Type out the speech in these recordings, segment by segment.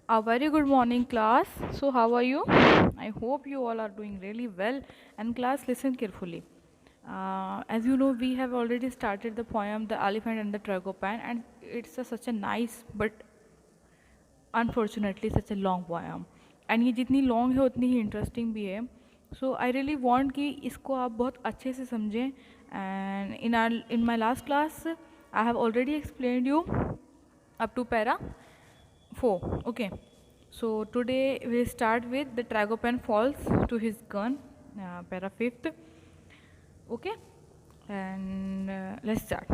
A very good morning, class. So, how are you? I hope you all are doing really well. And, class, listen carefully. As you know, we have already started the poem The Elephant and the Tragopan, and it's such a nice but unfortunately such a long poem. And ये जितनी long है उतनी ही interesting भी है. So, I really want कि इसको आप बहुत अच्छे से समझें. And in my last class, I have already explained you up to para 4. Okay. So today we start with the Tragopan falls to his gun, para 5th. Okay. And let's start.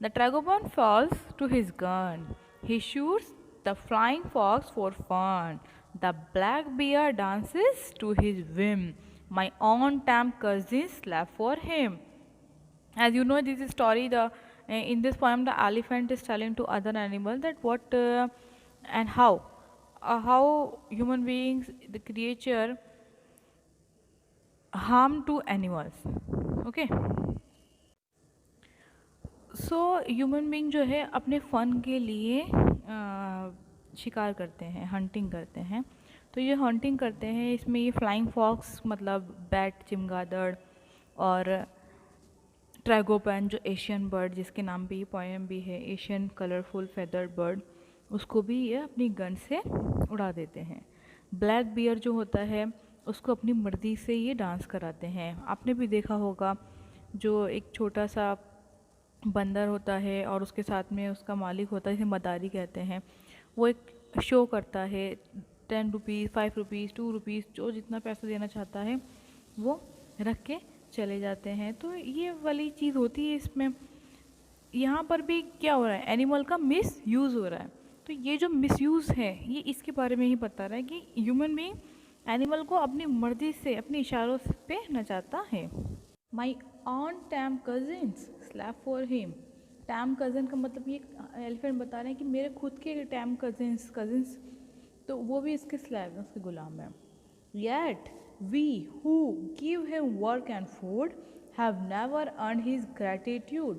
The Tragopan falls to his gun. He shoots the flying fox for fun. The black bear dances to his whim. My own tam cousins laugh for him. As you know, this story, the in this poem, the elephant is telling to other animals that what and how human beings, the creature, harm to animals. Okay. So human being जो है अपने फ़न के लिए शिकार करते हैं, hunting करते हैं. तो ये हंटिंग करते हैं, इसमें ये फ्लाइंग फॉक्स मतलब बैट, चमगादड़ और ट्रैगोपैन जो एशियन बर्ड जिसके नाम पे ये पोएम भी है, एशियन कलरफुल फेदर्ड बर्ड, उसको भी ये अपनी गन से उड़ा देते हैं. ब्लैक बियर जो होता है उसको अपनी मर्जी से ये डांस कराते हैं. आपने भी देखा होगा जो एक छोटा सा बंदर होता है और उसके साथ में उसका मालिक होता है, जिसे मदारी कहते हैं, वो एक शो करता है. 10 रुपीज़, 5 रुपीज़, 2 रुपीज़, जो जितना पैसा देना चाहता है वो रख के चले जाते हैं. तो ये वाली चीज़ होती है इसमें. यहाँ पर भी क्या हो रहा है, एनिमल का मिस यूज़ हो रहा है. तो ये जो मिस यूज़ है ये इसके बारे में ही बता रहा है कि ह्यूमन बीइंग एनिमल को अपनी मर्जी से अपने इशारों पे नचाता है. माई ऑन टैम कजिन्स स्लैप फॉर हिम. टैम कज़न का मतलब ये एलिफेंट बता रहे हैं कि मेरे खुद के टैम कजिन्स तो वो भी इसके स्लैव हैं, उसके गुलाम हैं. Yet we who give him work and food have never earn his gratitude.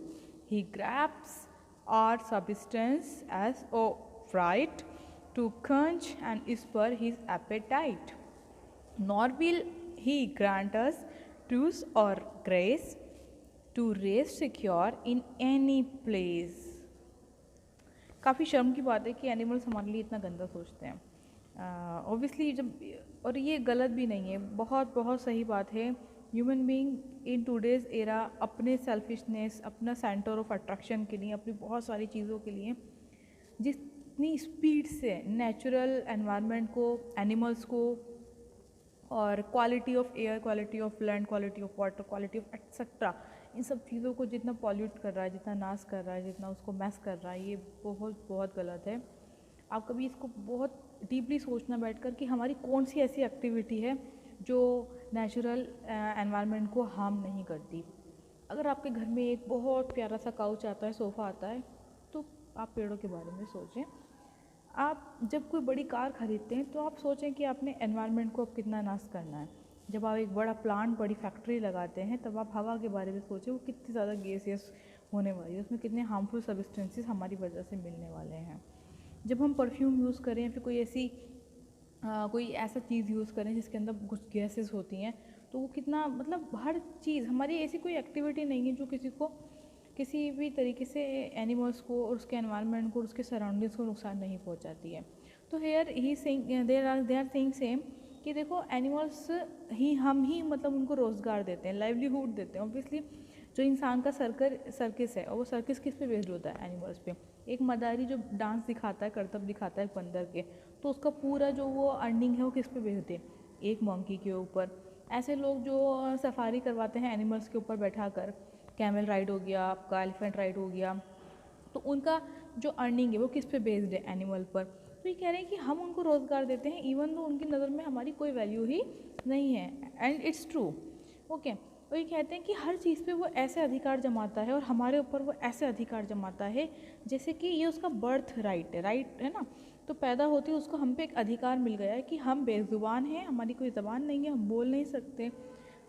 He grasps our substance as a fright to quench and spur his appetite. Nor will he grant us truce or grace to rest secure in any place. काफ़ी शर्म की बात है कि animals हमारे लिए इतना गंदा सोचते हैं. ऑब्वियसली जब, और ये गलत भी नहीं है, बहुत बहुत सही बात है. Human being in today's era अपने सेल्फिशनेस, अपना सेंटर ऑफ अट्रैक्शन के लिए, अपनी बहुत सारी चीज़ों के लिए जितनी स्पीड से नेचुरल एनवायरनमेंट को, एनिमल्स को और quality of air, quality of land, quality of water, quality of etcetera, इन सब चीज़ों को जितना पॉल्यूट कर रहा है, जितना नाश कर रहा है, जितना उसको मैस कर रहा है, ये बहुत बहुत गलत है. आप कभी इसको बहुत डीपली सोचना बैठकर कि हमारी कौन सी ऐसी एक्टिविटी है जो नेचुरल एनवायरनमेंट को हार्म नहीं करती. अगर आपके घर में एक बहुत प्यारा सा काउच आता है, सोफ़ा आता है, तो आप पेड़ों के बारे में सोचें. आप जब कोई बड़ी कार खरीदते हैं तो आप सोचें कि आपने एनवायरनमेंट को अब कितना नाश करना है. जब आप एक बड़ा प्लांट, बड़ी फैक्ट्री लगाते हैं, तब आप हवा के बारे में सोचें वो कितनी ज़्यादा गैसियस होने वाली है, उसमें कितने हार्मफुल सब्सटेंसेस हमारी वजह से मिलने वाले हैं. जब हम परफ्यूम यूज़ करें, फिर कोई ऐसा चीज़ यूज़ करें जिसके अंदर कुछ गैसेस होती हैं, तो वो कितना, मतलब हर चीज़, हमारी ऐसी कोई एक्टिविटी नहीं है जो किसी भी तरीके से एनिमल्स को और उसके एनवायरनमेंट को और उसके सराउंडिंग्स को नुकसान नहीं पहुंचाती है. तो here he saying, they are saying same कि देखो एनिमल्स हम ही मतलब उनको रोज़गार देते हैं, लाइवलीहुड देते हैं. ऑब्वियसली जो इंसान का सर्कस है, और वो सर्कस किस पे बेस्ड होता है, एनिमल्स पे. एक मदारी जो डांस दिखाता है, करतब दिखाता है बंदर के, तो उसका पूरा जो वो अर्निंग है वो किस पे बेस्ड है, एक मंकी के ऊपर. ऐसे लोग जो सफारी करवाते हैं एनिमल्स के ऊपर बैठा कर, कैमल राइड हो गया आपका, एलिफेंट राइड हो गया, तो उनका जो अर्निंग है वो किस पे बेस्ड है, एनिमल पर. तो ये कह रहे हैं कि हम उनको रोज़गार देते हैं इवन तो उनकी नज़र में हमारी कोई वैल्यू ही नहीं है. And it's true. ओके. तो ये कहते हैं कि हर चीज़ पे वो ऐसे अधिकार जमाता है और हमारे ऊपर वो ऐसे अधिकार जमाता है जैसे कि ये उसका बर्थ राइट है ना. तो पैदा होते ही उसको हम पे एक अधिकार मिल गया है कि हम बेज़ुबान हैं, हमारी कोई ज़बान नहीं है, हम बोल नहीं सकते,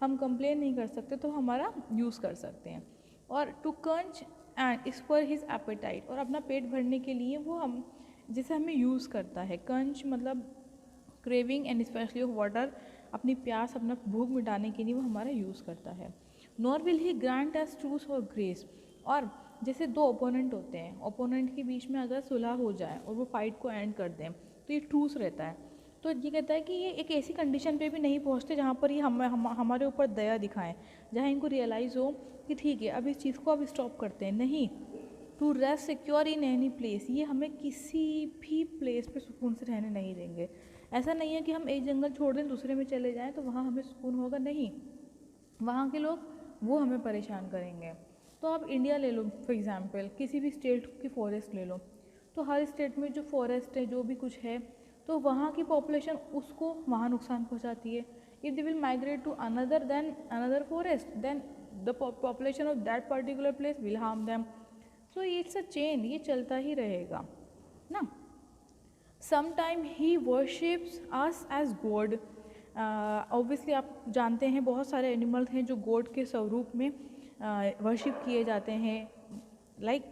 हम कंप्लेन नहीं कर सकते, तो हमारा यूज़ कर सकते हैं. और टू कंच एंड इस पर हिज एपेटाइट, और अपना पेट भरने के लिए वो हम जिसे हमें यूज़ करता है। कंच मतलब craving and specially of water, अपनी प्यास अपना भूख मिटाने के लिए वो हमारा यूज़ करता है। Nor will he grant S truth और ग्रेस, और जैसे दो ओपोनेंट होते हैं, ओपोनेंट के बीच में अगर सुलह हो जाए और वो फाइट को एंड कर दें तो ये ट्रूथ रहता है। तो ये कहता है कि ये एक ऐसी कंडीशन पे भी नहीं पहुंचते जहाँ पर ये हमारे ऊपर दया दिखाएं, जहाँ इनको रियलाइज़ हो कि ठीक है अब इस चीज़ को अब स्टॉप करते हैं। नहीं, to rest secure in any place, ये हमें किसी भी प्लेस पे सुकून से रहने नहीं देंगे। ऐसा नहीं है कि हम एक जंगल छोड़ दें दूसरे में चले जाएं तो वहाँ हमें सुकून होगा, नहीं, वहाँ के लोग वो हमें परेशान करेंगे। तो आप इंडिया ले लो फॉर एग्जांपल, किसी भी स्टेट की फॉरेस्ट ले लो, तो हर स्टेट में जो फॉरेस्ट है जो भी कुछ है, तो वहाँ की पॉपुलेशन उसको वहाँ नुकसान पहुँचाती है। If they will migrate to another forest, then the population of that particular place will harm them. So it's a chain, ये चलता ही रहेगा ना। Sometime he worships us as God, obviously आप जानते हैं बहुत सारे एनिमल्स हैं जो गॉड के स्वरूप में वर्शिप किए जाते हैं, लाइक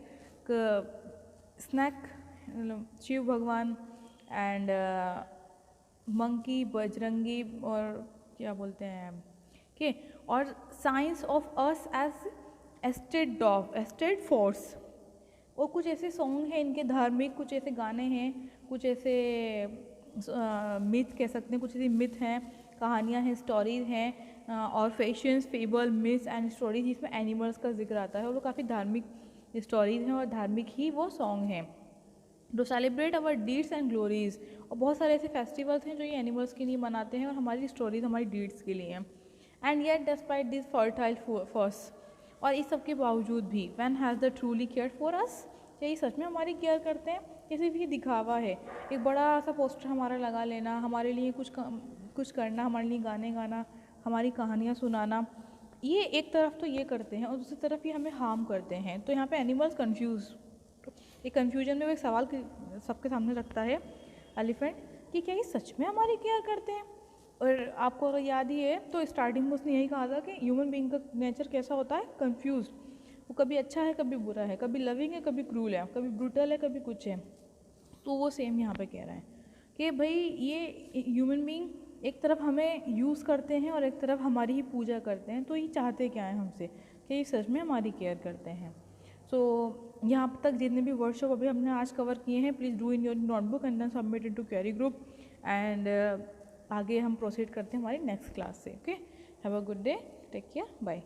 स्नैक शिव भगवान, एंड मंकी बजरंगी, और क्या बोलते हैं के, और साइंस ऑफ अस एज एस्टेड डॉग, एस्टेड फोर्स। और कुछ ऐसे सॉन्ग हैं इनके धार्मिक, कुछ ऐसे गाने हैं, कुछ ऐसे मिथ कह सकते हैं, कुछ ऐसी मिथ हैं, कहानियाँ हैं, स्टोरीज हैं, और fashions, fable, myths and stories जिसमें एनिमल्स का जिक्र आता है, और वो काफ़ी धार्मिक स्टोरीज हैं और धार्मिक ही वो सॉन्ग हैं। To celebrate our deeds and glories, और बहुत सारे ऐसे फेस्टिवल्स हैं जो ये एनिमल्स के लिए मनाते हैं और हमारी स्टोरीज हमारी डीड्स के लिए हैं। And yet despite this fertile first, और इस सब के बावजूद भी when has the truly care for us, क्या ये सच में हमारी केयर करते हैं, किसी भी दिखावा है, एक बड़ा सा पोस्टर हमारा लगा लेना, हमारे लिए कुछ करना, हमारे लिए गाने गाना, हमारी कहानियाँ सुनाना, ये एक तरफ तो ये करते हैं और दूसरी तरफ ये हमें हार्म करते हैं। तो यहाँ पे एनिमल्स कंफ्यूज, एक कन्फ्यूजन में वो एक सवाल सबके सामने रखता है एलिफेंट कि क्या ये सच में हमारी केयर करते हैं। और आपको अगर याद ही है तो स्टार्टिंग में उसने यही कहा था कि ह्यूमन बीइंग का नेचर कैसा होता है, कंफ्यूज, वो कभी अच्छा है कभी बुरा है, कभी लविंग है कभी क्रूल है, कभी ब्रूटल है कभी कुछ है। तो वो सेम यहाँ पे कह रहा है कि भाई ये ह्यूमन बीइंग एक तरफ हमें यूज़ करते हैं और एक तरफ हमारी ही पूजा करते हैं, तो ये चाहते क्या हैं हमसे कि ये सच में हमारी केयर करते हैं। सो यहाँ तक जितने भी वर्कशॉप अभी हमने आज कवर किए हैं, please do in your notebook and then submit it to query group, and आगे हम प्रोसीड करते हैं हमारी नेक्स्ट क्लास से। Okay, have a good day, take care, bye.